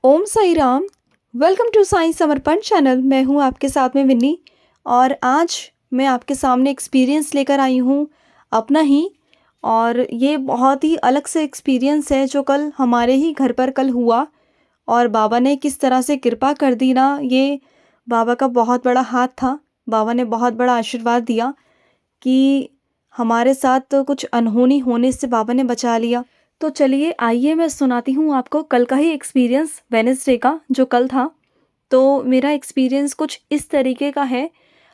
Om Sai Ram. Welcome to Sai Samarpan channel. मैं हूं आपके साथ में विन्नी और आज मैं आपके सामने एक्सपीरियंस लेकर आई हूं अपना ही। और ये बहुत ही अलग से एक्सपीरियंस है जो कल हमारे ही घर पर कल हुआ। और बाबा ने किस तरह से कृपा कर दी ना, ये बाबा का बहुत बड़ा हाथ था। बाबा ने बहुत बड़ा आशीर्वाद दिया कि हमारे साथ तो कुछ अनहोनी होने से बाबा ने बचा लिया। तो चलिए आइए मैं सुनाती हूँ आपको कल का ही एक्सपीरियंस, वेडनेसडे का जो कल था। तो मेरा एक्सपीरियंस कुछ इस तरीके का है।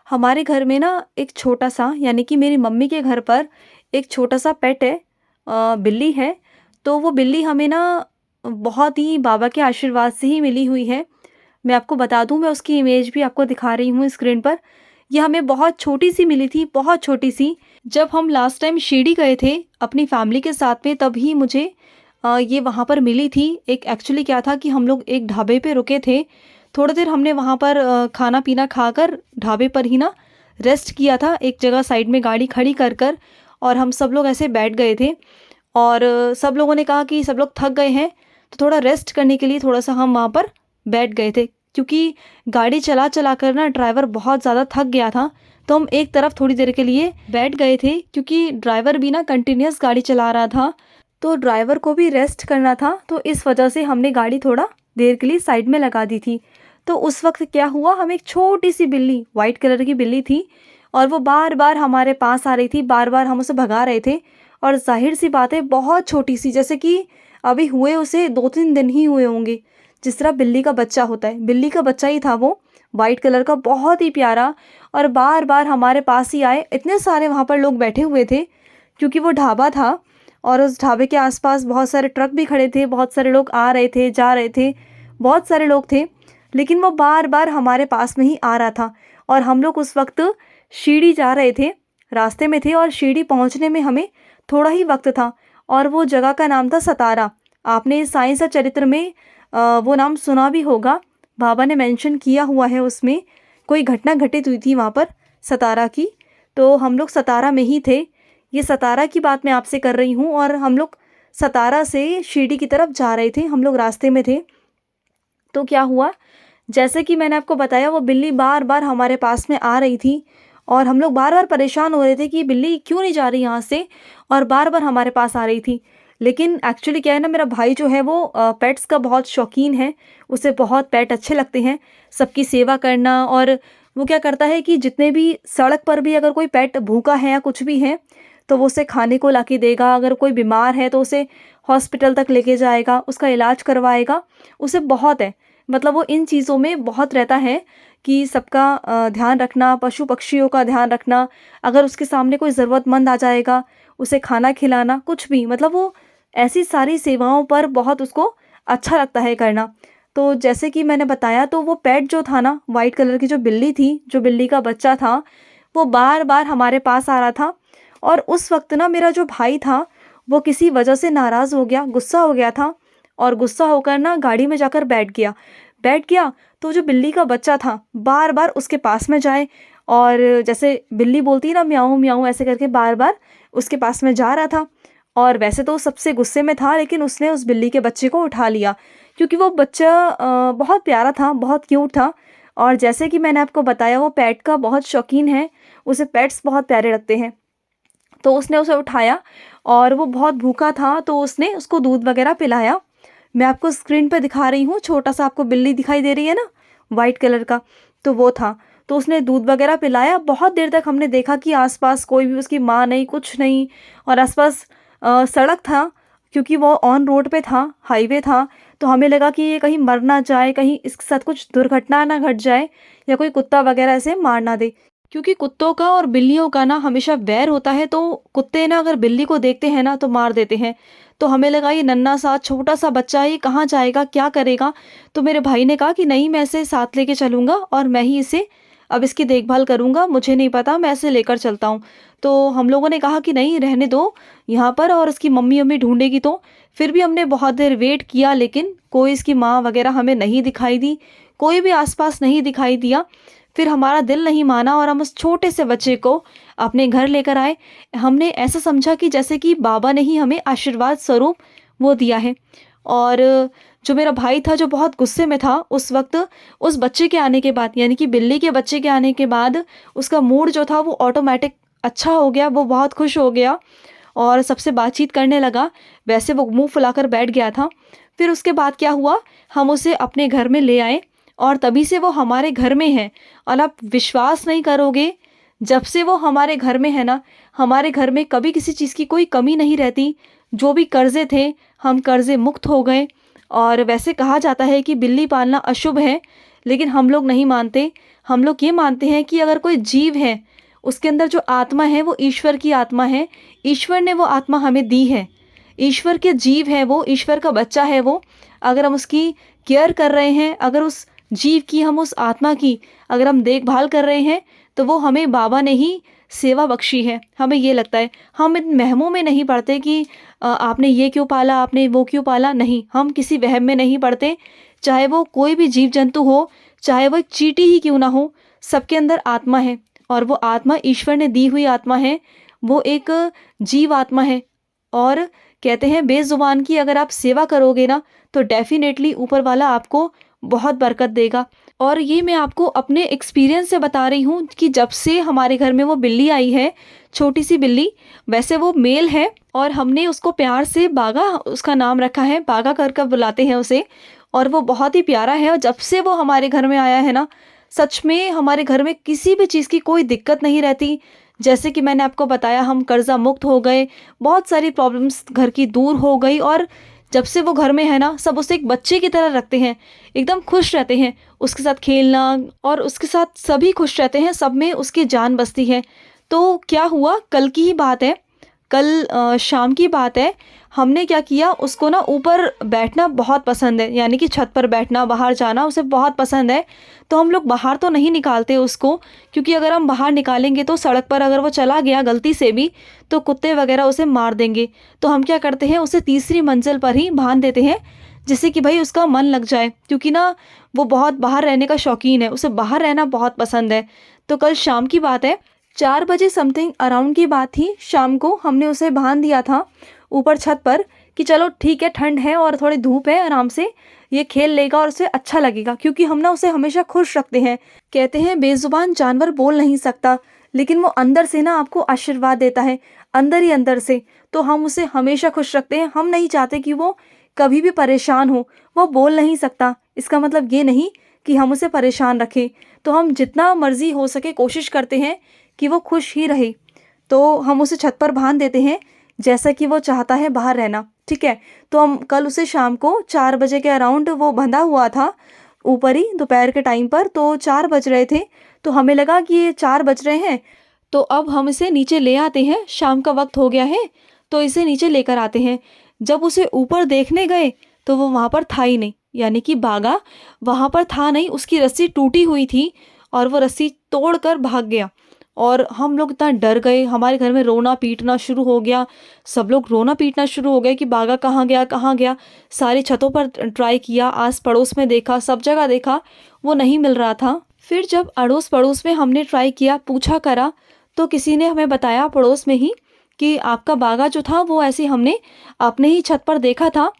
हमारे घर में ना एक छोटा सा, यानी कि मेरी मम्मी के घर पर एक छोटा सा पेट है, बिल्ली है। तो वो बिल्ली हमें ना बहुत ही बाबा के आशीर्वाद से ही मिली हुई है। मैं आपको बता दूं, मैं उसकी इमेज भी आपको दिखा रही हूँ स्क्रीन पर। यह हमें बहुत छोटी सी मिली थी, बहुत छोटी सी। जब हम लास्ट टाइम शिरडी गए थे अपनी फैमिली के साथ में, तभी मुझे ये वहाँ पर मिली थी। एक एक्चुअली क्या था कि हम लोग एक ढाबे पे रुके थे। थोड़ी देर हमने वहाँ पर खाना पीना खाकर ढाबे पर ही ना रेस्ट किया था, एक जगह साइड में गाड़ी खड़ी कर कर। और हम सब लोग ऐसे बैठ गए थे और सब लोगों ने कहा कि सब लोग थक गए हैं, तो थोड़ा रेस्ट करने के लिए थोड़ा सा हम वहाँ पर बैठ गए थे। क्योंकि गाड़ी चला चला कर ना ड्राइवर बहुत ज़्यादा थक गया था, तो हम एक तरफ थोड़ी देर के लिए बैठ गए थे। क्योंकि ड्राइवर भी ना कंटिन्यूस गाड़ी चला रहा था, तो ड्राइवर को भी रेस्ट करना था। तो इस वजह से हमने गाड़ी थोड़ा देर के लिए साइड में लगा दी थी। तो उस वक्त क्या हुआ, हम एक छोटी सी बिल्ली, वाइट कलर की बिल्ली थी, और वो बार बार हमारे पास आ रही थी, बार बार हम उसे भगा रहे थे। और जाहिर सी बात है, बहुत छोटी सी, जैसे कि अभी हुए उसे 2-3 दिन ही हुए होंगे। जिस तरह बिल्ली का बच्चा होता है, बिल्ली का बच्चा ही था वो, वाइट कलर का, बहुत ही प्यारा। और बार बार हमारे पास ही आए। इतने सारे वहाँ पर लोग बैठे हुए थे क्योंकि वो ढाबा था, और उस ढाबे के आसपास बहुत सारे ट्रक भी खड़े थे, बहुत सारे लोग आ रहे थे, जा रहे थे, बहुत सारे लोग थे। लेकिन वो बार बार हमारे पास में ही आ रहा था। और हम लोग उस वक्त शिरडी जा रहे थे, रास्ते में थे, और शिरडी पहुँचने में हमें थोड़ा ही वक्त था। और वो जगह का नाम था सतारा। आपने साईं सा चरित्र में वो नाम सुना भी होगा। बाबा ने मेंशन किया हुआ है उसमें, कोई घटना घटित हुई थी वहाँ पर सतारा की। तो हम लोग सतारा में ही थे। ये सतारा की बात मैं आपसे कर रही हूँ। और हम लोग सतारा से शिरडी की तरफ जा रहे थे, हम लोग रास्ते में थे। तो क्या हुआ, जैसे कि मैंने आपको बताया, वो बिल्ली बार बार हमारे पास में आ रही थी। और हम लोग बार बार परेशान हो रहे थे कि बिल्ली क्यों नहीं जा रही यहाँ से, और बार बार हमारे पास आ रही थी। लेकिन एक्चुअली क्या है ना, मेरा भाई जो है वो पेट्स का बहुत शौकीन है। उसे बहुत पेट अच्छे लगते हैं, सबकी सेवा करना। और वो क्या करता है कि जितने भी सड़क पर भी अगर कोई पेट भूखा है या कुछ भी है, तो वो उसे खाने को ला के देगा। अगर कोई बीमार है तो उसे हॉस्पिटल तक लेके जाएगा, उसका इलाज करवाएगा। उसे बहुत है, मतलब वो इन चीज़ों में बहुत रहता है कि सबका ध्यान रखना, पशु पक्षियों का ध्यान रखना। अगर उसके सामने कोई ज़रूरतमंद आ जाएगा, उसे खाना खिलाना, कुछ भी, मतलब वो ऐसी सारी सेवाओं पर बहुत उसको अच्छा लगता है करना। तो जैसे कि मैंने बताया, तो वो पेट जो था ना, वाइट कलर की जो बिल्ली थी, जो बिल्ली का बच्चा था, वो बार बार हमारे पास आ रहा था। और उस वक्त ना मेरा जो भाई था, वो किसी वजह से नाराज़ हो गया, गुस्सा हो गया था। और गुस्सा होकर ना गाड़ी में जाकर बैठ गया। तो जो बिल्ली का बच्चा था, बार बार उसके पास में जाए, और जैसे बिल्ली बोलती है ना, म्याऊं म्याऊं, ऐसे करके बार बार उसके पास में जा रहा था। और वैसे तो सबसे गुस्से में था, लेकिन उसने उस बिल्ली के बच्चे को उठा लिया, क्योंकि वो बच्चा बहुत प्यारा था, बहुत क्यूट था। और जैसे कि मैंने आपको बताया, वो पेट का बहुत शौकीन है, उसे पेट्स बहुत प्यारे लगते हैं। तो उसने उसे उठाया, और वो बहुत भूखा था, तो उसने उसको दूध वगैरह पिलाया। मैं आपको स्क्रीन पे दिखा रही हूँ, छोटा सा आपको बिल्ली दिखाई दे रही है ना, वाइट कलर का, तो वो था। तो उसने दूध वगैरह पिलाया। बहुत देर तक हमने देखा कि आसपास कोई भी उसकी माँ नहीं, कुछ नहीं। और आसपास सड़क था, क्योंकि वो ऑन रोड पे था, हाईवे था। तो हमें लगा कि ये कहीं मर ना जाए, कहीं इसके साथ कुछ दुर्घटना ना घट जाए, या कोई कुत्ता वगैरह ऐसे मार ना दे। क्योंकि कुत्तों का और बिल्लियों का ना हमेशा बैर होता है। तो कुत्ते ना अगर बिल्ली को देखते हैं ना, तो मार देते हैं। तो हमें लगा ये नन्हा सा छोटा सा बच्चा है, ये कहाँ जाएगा, क्या करेगा। तो मेरे भाई ने कहा कि नहीं, मैं इसे साथ लेके चलूँगा, और मैं ही इसे अब इसकी देखभाल करूँगा, मुझे नहीं पता, मैं इसे लेकर चलता हूँ। तो हम लोगों ने कहा कि नहीं, रहने दो यहाँ पर, और इसकी मम्मी अम्मी ढूंढेगी। तो फिर भी हमने बहुत देर वेट किया, लेकिन कोई इसकी माँ वगैरह हमें नहीं दिखाई दी, कोई भी आसपास नहीं दिखाई दिया। फिर हमारा दिल नहीं माना, और हम उस छोटे से बच्चे को अपने घर लेकर आए। हमने ऐसा समझा कि जैसे कि बाबा ने ही हमें आशीर्वाद स्वरूप वो दिया है। और जो मेरा भाई था जो बहुत गुस्से में था उस वक्त, उस बच्चे के आने के बाद, यानी कि बिल्ली के बच्चे के आने के बाद उसका मूड जो था वो ऑटोमेटिक अच्छा हो गया, वो बहुत खुश हो गया और सबसे बातचीत करने लगा। वैसे वो मुंह फुलाकर बैठ गया था। फिर उसके बाद क्या हुआ, हम उसे अपने घर में ले आए और तभी से वो हमारे घर में है। और आप विश्वास नहीं करोगे, जब से वो हमारे घर में है ना, हमारे घर में कभी किसी चीज़ की कोई कमी नहीं रहती। जो भी कर्जे थे, हम कर्जे मुक्त हो गए। और वैसे कहा जाता है कि बिल्ली पालना अशुभ है, लेकिन हम लोग नहीं मानते। हम लोग ये मानते हैं कि अगर कोई जीव है, उसके अंदर जो आत्मा है वो ईश्वर की आत्मा है। ईश्वर ने वो आत्मा हमें दी है। ईश्वर के जीव है वो, ईश्वर का बच्चा है वो। अगर हम उसकी केयर कर रहे हैं, अगर उस जीव की, हम उस आत्मा की अगर हम देखभाल कर रहे हैं, तो वो हमें बाबा ने ही सेवा बख्शी है। हमें ये लगता है, हम इन वहमों में नहीं पड़ते कि आपने ये क्यों पाला, आपने वो क्यों पाला। नहीं, हम किसी वहम में नहीं पड़ते। चाहे वो कोई भी जीव जंतु हो, चाहे वो एक चींटी ही क्यों ना हो, सबके अंदर आत्मा है और वो आत्मा ईश्वर ने दी हुई आत्मा है। वो एक जीव आत्मा है। और कहते हैं बेजुबान की अगर आप सेवा करोगे ना, तो डेफिनेटली ऊपर वाला आपको बहुत बरकत देगा। और ये मैं आपको अपने एक्सपीरियंस से बता रही हूँ कि जब से हमारे घर में वो बिल्ली आई है, छोटी सी बिल्ली, वैसे वो मेल है और हमने उसको प्यार से बागा, उसका नाम रखा है, बागा कर कर बुलाते हैं उसे। और वो बहुत ही प्यारा है। और जब से वो हमारे घर में आया है ना, सच में हमारे घर में किसी भी चीज़ की कोई दिक्कत नहीं रहती। जैसे कि मैंने आपको बताया, हम कर्जा मुक्त हो गए, बहुत सारी प्रॉब्लम्स घर की दूर हो गई। और जब से वो घर में है ना, सब उसे एक बच्चे की तरह रखते हैं, एकदम खुश रहते हैं उसके साथ खेलना, और उसके साथ सभी खुश रहते हैं, सब में उसकी जान बसती है। तो क्या हुआ, कल की ही बात है, कल शाम की बात है। हमने क्या किया, उसको ना ऊपर बैठना बहुत पसंद है, यानी कि छत पर बैठना, बाहर जाना उसे बहुत पसंद है। तो हम लोग बाहर तो नहीं निकालते उसको, क्योंकि अगर हम बाहर निकालेंगे तो सड़क पर अगर वो चला गया गलती से भी, तो कुत्ते वगैरह उसे मार देंगे। तो हम क्या करते हैं, उसे तीसरी मंजिल पर ही बांध देते हैं, जिससे कि भाई उसका मन लग जाए, क्योंकि ना वो बहुत बाहर रहने का शौकीन है, उसे बाहर रहना बहुत पसंद है। तो कल शाम की बात है, 4 बजे समथिंग अराउंड की बात थी, शाम को हमने उसे बांध दिया था ऊपर छत पर कि चलो ठीक है, ठंड है और थोड़ी धूप है, आराम से ये खेल लेगा और उसे अच्छा लगेगा। क्योंकि हम ना उसे हमेशा खुश रखते हैं। कहते हैं बेजुबान जानवर बोल नहीं सकता, लेकिन वो अंदर से ना आपको आशीर्वाद देता है, अंदर ही अंदर से। तो हम उसे हमेशा खुश रखते हैं। हम नहीं चाहते कि वो कभी भी परेशान हो। वो बोल नहीं सकता, इसका मतलब ये नहीं कि हम उसे परेशान रखें। तो हम जितना मर्जी हो सके कोशिश करते हैं कि वो खुश ही रहे। तो हम उसे छत पर बांध देते हैं, जैसा कि वो चाहता है बाहर रहना, ठीक है। तो हम कल उसे शाम को 4 बजे के अराउंड, वो बंधा हुआ था ऊपर ही दोपहर के टाइम पर, तो 4 बज रहे थे। तो हमें लगा कि ये 4 बज रहे हैं, तो अब हम इसे नीचे ले आते हैं, शाम का वक्त हो गया है, तो इसे नीचे लेकर आते हैं। जब उसे ऊपर देखने गए तो वो वहाँ पर था ही नहीं, यानी कि बागा वहाँ पर था नहीं, उसकी रस्सी टूटी हुई थी और वो रस्सी तोड़कर भाग गया। और हम लोग इतना डर गए, हमारे घर में रोना पीटना शुरू हो गया। सब लोग रोना पीटना शुरू हो गए कि बागा कहाँ गया, कहाँ गया। सारी छतों पर ट्राई किया, आस पड़ोस में देखा, सब जगह देखा, वो नहीं मिल रहा था। फिर जब अड़ोस पड़ोस में हमने ट्राई किया, पूछा करा, तो किसी ने हमें बताया पड़ोस में ही कि आपका बागा जो था वो ऐसे हमने अपने ही छत पर देखा था।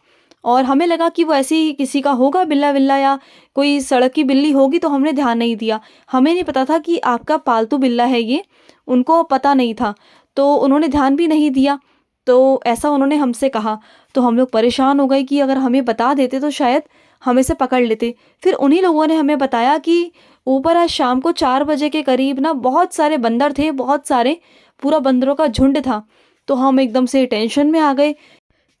और हमें लगा कि वो ऐसे ही किसी का होगा, बिल्ला विल्ला या कोई सड़क की बिल्ली होगी, तो हमने ध्यान नहीं दिया। हमें नहीं पता था कि आपका पालतू बिल्ला है ये, उनको पता नहीं था, तो उन्होंने ध्यान भी नहीं दिया। तो ऐसा उन्होंने हमसे कहा, तो हम लोग परेशान हो गए कि अगर हमें बता देते तो शायद हमें से पकड़ लेते। फिर उन्हीं लोगों ने हमें बताया कि ऊपर आज शाम को 4 बजे के करीब ना बहुत सारे बंदर थे, बहुत सारे, पूरा बंदरों का झुंड था। तो हम एकदम से टेंशन में आ गए,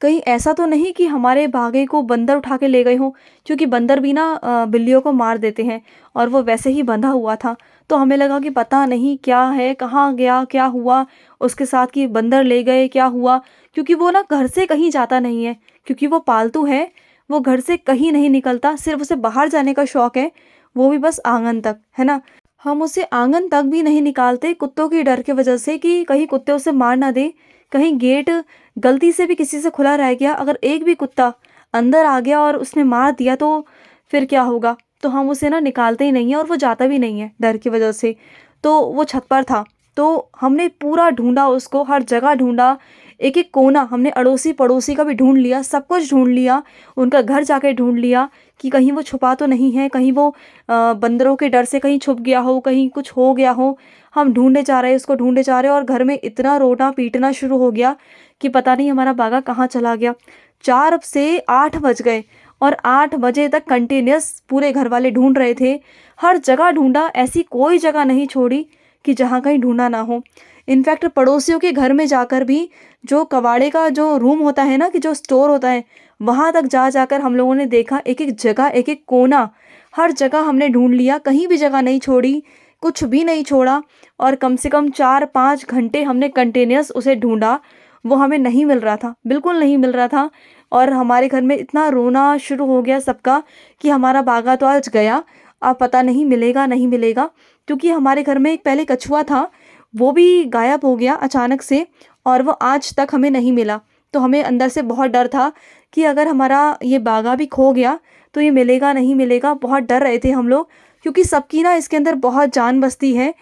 कहीं ऐसा तो नहीं कि हमारे बागे को बंदर उठा के ले गए हों, क्योंकि बंदर भी ना बिल्लियों को मार देते हैं, और वो वैसे ही बंधा हुआ था। तो हमें लगा कि पता नहीं क्या है, कहाँ गया, क्या हुआ उसके साथ, कि बंदर ले गए, क्या हुआ। क्योंकि वो ना घर से कहीं जाता नहीं है, क्योंकि वो पालतू है, वो घर से कहीं नहीं निकलता, सिर्फ उसे बाहर जाने का शौक है, वो भी बस आंगन तक, है ना। हम उसे आंगन तक भी नहीं निकालते कुत्तों की डर की वजह से, कि कहीं कुत्ते उसे मार ना दे। कहीं गेट गलती से भी किसी से खुला रह गया, अगर एक भी कुत्ता अंदर आ गया और उसने मार दिया तो फिर क्या होगा। तो हम उसे ना निकालते ही नहीं है, और वो जाता भी नहीं है डर की वजह से। तो वो छत पर था, तो हमने पूरा ढूंढा उसको, हर जगह ढूंढा, एक एक कोना हमने अड़ोसी पड़ोसी का भी ढूंढ लिया, सब कुछ ढूंढ लिया, उनका घर जाके ढूंढ लिया कि कहीं वो छुपा तो नहीं है, कहीं वो बंदरों के डर से कहीं छुप गया हो, कहीं कुछ हो गया हो। हम ढूंढे जा रहे, उसको ढूंढे जा रहे, और घर में इतना रोना पीटना शुरू हो गया कि पता नहीं हमारा बागा कहाँ चला गया। 4 से 8 बज गए और 8 बजे तक कंटिन्यूस पूरे घर वाले ढूंढ रहे थे। हर जगह ढूंढा, ऐसी कोई जगह नहीं छोड़ी कि जहाँ कहीं ढूंढा ना हो। इनफैक्ट पड़ोसियों के घर में जाकर भी, जो कबाड़े का जो रूम होता है ना, कि जो स्टोर होता है, वहाँ तक जा जाकर हम लोगों ने देखा, एक एक जगह, एक एक कोना, हर जगह हमने ढूंढ लिया, कहीं भी जगह नहीं छोड़ी, कुछ भी नहीं छोड़ा। और कम से कम 4-5 घंटे हमने कंटिन्यूस उसे ढूंढा, वो हमें नहीं मिल रहा था, बिल्कुल नहीं मिल रहा था। और हमारे घर में इतना रोना शुरू हो गया सबका कि हमारा बागा तो आज गया, अब पता नहीं मिलेगा नहीं मिलेगा। क्योंकि हमारे घर में एक पहले कछुआ था, वो भी गायब हो गया अचानक से, और वो आज तक हमें नहीं मिला। तो हमें अंदर से बहुत डर था कि अगर हमारा ये बागा भी खो गया तो ये मिलेगा नहीं मिलेगा, बहुत डर रहे थे हम लोग। क्योंकि सबकी ना इसके अंदर बहुत जान बसती है,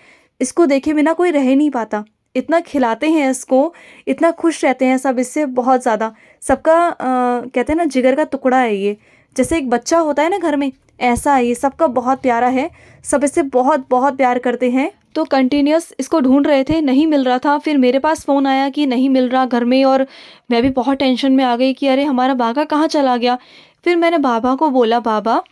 इसको देखे बिना कोई रह नहीं पाता, इतना खिलाते हैं इसको, इतना खुश रहते हैं सब इससे, बहुत ज़्यादा। सबका कहते हैं ना, जिगर का टुकड़ा है ये, जैसे एक बच्चा होता है ना घर में, ऐसा है ये, सबका बहुत प्यारा है, सब इससे बहुत बहुत प्यार करते हैं। तो कंटिन्यूस इसको ढूंढ रहे थे, नहीं मिल रहा था। फिर मेरे पास फ़ोन आया कि नहीं मिल रहा घर में, और मैं भी बहुत टेंशन में आ गई कि अरे हमारा बागा कहाँ चला गया। फिर मैंने बाबा को बोला, बाबा,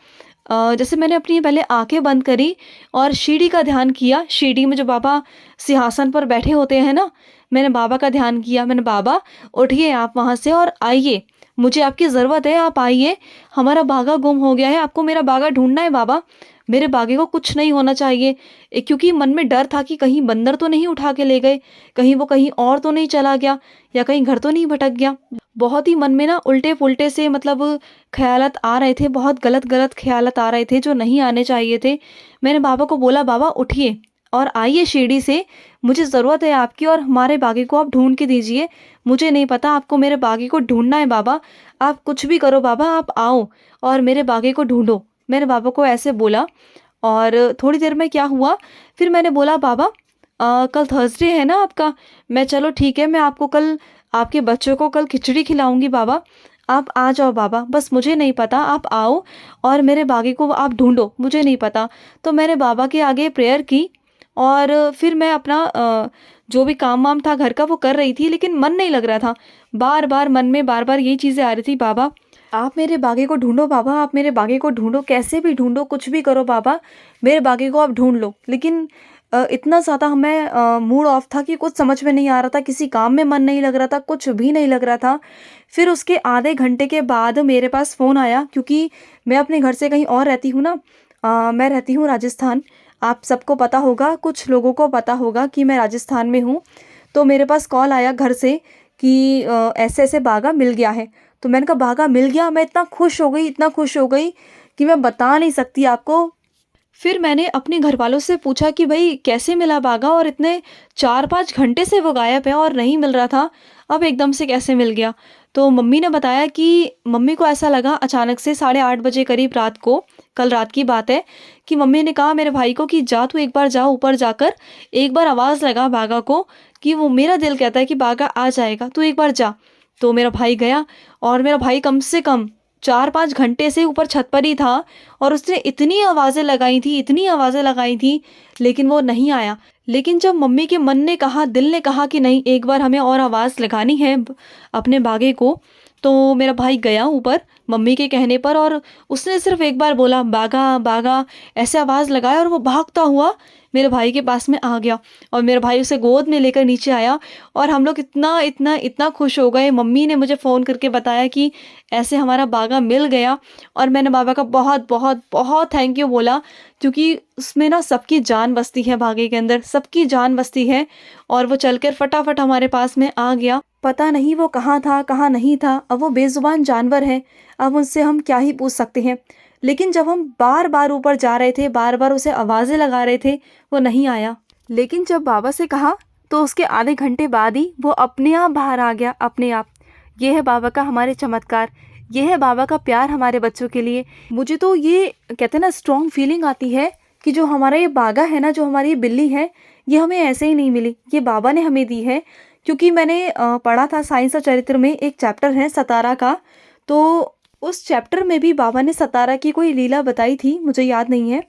जैसे मैंने अपनी पहले आंखें बंद करी और सीढ़ी का ध्यान किया, सीढ़ी में जो बाबा सिंहासन पर बैठे होते हैं ना, मैंने बाबा का ध्यान किया। मैंने, बाबा उठिए आप वहाँ से और आइए, मुझे आपकी ज़रूरत है, आप आइए, हमारा बागा गुम हो गया है, आपको मेरा बागा ढूंढना है बाबा, मेरे बागे को कुछ नहीं होना चाहिए। क्योंकि मन में डर था कि कहीं बंदर तो नहीं उठा के ले गए, कहीं वो कहीं और तो नहीं चला गया, या कहीं घर तो नहीं भटक गया। बहुत ही मन में ना उल्टे पुल्टे से मतलब ख्यालात आ रहे थे, बहुत गलत गलत ख्यालात आ रहे थे जो नहीं आने चाहिए थे। मैंने बाबा को बोला, बाबा उठिए और आइए सीढ़ी से, मुझे ज़रूरत है आपकी, और हमारे बागे को आप ढूंढ के दीजिए, मुझे नहीं पता, आपको मेरे बागे को ढूंढना है बाबा, आप कुछ भी करो बाबा, आप आओ और मेरे बागे को ढूंढो। मैंने बाबा को ऐसे बोला। और थोड़ी देर में क्या हुआ, फिर मैंने बोला, बाबा कल थर्सडे है ना आपका, मैं, चलो ठीक है, मैं आपको कल, आपके बच्चों को कल खिचड़ी खिलाऊंगी बाबा, आप आ जाओ बाबा, बस मुझे नहीं पता, आप आओ और मेरे बागे को आप ढूंढो, मुझे नहीं पता। तो मैंने बाबा के आगे प्रेयर की, और फिर मैं अपना जो भी काम वाम था घर का वो कर रही थी, लेकिन मन नहीं लग रहा था, बार बार मन में बार बार यही चीज़ें आ रही थी, बाबा आप मेरे बागे को ढूंढो, बाबा आप मेरे बागे को ढूंढो, कैसे भी ढूंढो, कुछ भी करो बाबा, मेरे बागे को आप ढूंढ लो। लेकिन इतना ज़्यादा मैं मूड ऑफ था कि कुछ समझ में नहीं आ रहा था, किसी काम में मन नहीं लग रहा था, कुछ भी नहीं लग रहा था। फिर उसके आधे घंटे के बाद मेरे पास फ़ोन आया, क्योंकि मैं अपने घर से कहीं और रहती हूँ ना, मैं रहती हूँ राजस्थान, आप सबको पता होगा, कुछ लोगों को पता होगा कि मैं राजस्थान में हूँ। तो मेरे पास कॉल आया घर से कि ऐसे ऐसे बागा मिल गया है। तो मैंने कहा, बागा मिल गया, मैं इतना खुश हो गई, इतना खुश हो गई कि मैं बता नहीं सकती आपको। फिर मैंने अपने घर वालों से पूछा कि भाई कैसे मिला बागा, और इतने 4-5 घंटे से वो गायब है और नहीं मिल रहा था, अब एकदम से कैसे मिल गया। तो मम्मी ने बताया कि मम्मी को ऐसा लगा अचानक से 8:30 बजे करीब रात को, कल रात की बात है, कि मम्मी ने कहा मेरे भाई को कि जा तू एक बार, जा ऊपर जाकर एक बार आवाज़ लगा बागा को, कि वो, मेरा दिल कहता है कि बागा आ जाएगा, तू एक बार जा। तो मेरा भाई गया, और मेरा भाई कम से कम 4-5 घंटे से ऊपर छत पर ही था, और उसने इतनी आवाज़ें लगाई थी, इतनी आवाज़ें लगाई थी, लेकिन वो नहीं आया। लेकिन जब मम्मी के मन ने कहा, दिल ने कहा कि नहीं एक बार हमें और आवाज़ लगानी है अपने बागे को, तो मेरा भाई गया ऊपर मम्मी के कहने पर, और उसने सिर्फ एक बार बोला, बागा बागा, ऐसे आवाज़ लगाया, और वो भागता हुआ मेरे भाई के पास में आ गया, और मेरा भाई उसे गोद में लेकर नीचे आया, और हम लोग इतना इतना इतना खुश हो गए। मम्मी ने मुझे फ़ोन करके बताया कि ऐसे हमारा बागा मिल गया, और मैंने बाबा का बहुत बहुत बहुत थैंक यू बोला, क्योंकि उसमें ना सबकी जान बसती है, बागे के अंदर सबकी जान बसती है, और वो चलकर फटाफट हमारे पास में आ गया। पता नहीं वो कहाँ था कहाँ नहीं था, अब वो बेज़ुबान जानवर है, अब उनसे हम क्या ही पूछ सकते हैं। लेकिन जब हम बार बार ऊपर जा रहे थे, बार बार उसे आवाज़ें लगा रहे थे, वो नहीं आया। लेकिन जब बाबा से कहा तो उसके आधे घंटे बाद ही वो अपने आप बाहर आ गया, अपने आप। ये है बाबा का हमारे चमत्कार, ये है बाबा का प्यार हमारे बच्चों के लिए। मुझे तो ये कहते हैं ना, स्ट्रॉन्ग फीलिंग आती है कि जो हमारा ये बागा है ना, जो हमारी ये बिल्ली है, ये हमें ऐसे ही नहीं मिली, ये बाबा ने हमें दी है। क्योंकि मैंने पढ़ा था साइंस और चरित्र में एक चैप्टर है सतारा का, तो उस चैप्टर में भी बाबा ने सतारा की कोई लीला बताई थी, मुझे याद नहीं है।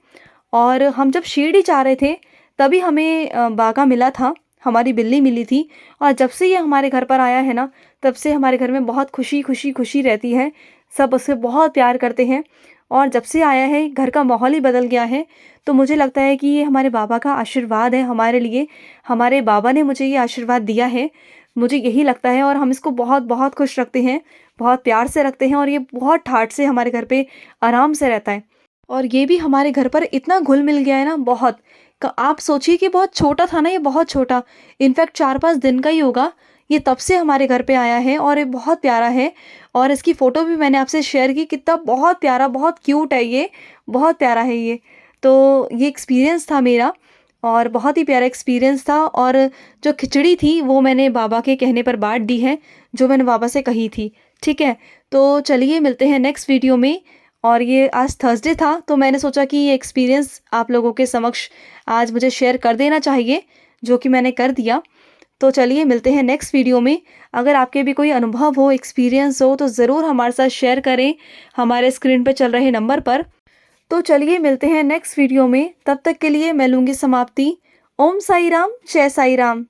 और हम जब शिरडी जा रहे थे तभी हमें बागा मिला था, हमारी बिल्ली मिली थी। और जब से ये हमारे घर पर आया है ना, तब से हमारे घर में बहुत खुशी खुशी खुशी रहती है, सब उससे बहुत प्यार करते हैं। और जब से आया है घर का माहौल ही बदल गया है। तो मुझे लगता है कि ये हमारे बाबा का आशीर्वाद है हमारे लिए, हमारे बाबा ने मुझे ये आशीर्वाद दिया है, मुझे यही लगता है। और हम इसको बहुत बहुत खुश रखते हैं, बहुत प्यार से रखते हैं, और ये बहुत ठाट से हमारे घर पे आराम से रहता है। और ये भी हमारे घर पर इतना घुल मिल गया है ना, बहुत। आप सोचिए कि बहुत छोटा था ना, ये बहुत छोटा, इनफैक्ट 4-5 दिन का ही होगा, ये तब से हमारे घर पे आया है और ये बहुत प्यारा है। और इसकी फ़ोटो भी मैंने आपसे शेयर की, कितना बहुत प्यारा, बहुत क्यूट है ये, बहुत प्यारा है ये। तो ये एक्सपीरियंस था मेरा, और बहुत ही प्यारा एक्सपीरियंस था। और जो खिचड़ी थी वो मैंने बाबा के कहने पर बाँट दी है, जो मैंने बाबा से कही थी। ठीक है? तो चलिए मिलते हैं नेक्स्ट वीडियो में। और ये आज थर्सडे था, तो मैंने सोचा कि ये एक्सपीरियंस आप लोगों के समक्ष आज मुझे शेयर कर देना चाहिए, जो कि मैंने कर दिया। तो चलिए मिलते हैं नेक्स्ट वीडियो में। अगर आपके भी कोई अनुभव हो, एक्सपीरियंस हो, तो ज़रूर हमारे साथ शेयर करें हमारे स्क्रीन पे चल रहे नंबर पर। तो चलिए मिलते हैं नेक्स्ट वीडियो में, तब तक के लिए मैं लूँगी समाप्ति। ओम साई राम, जय साई राम।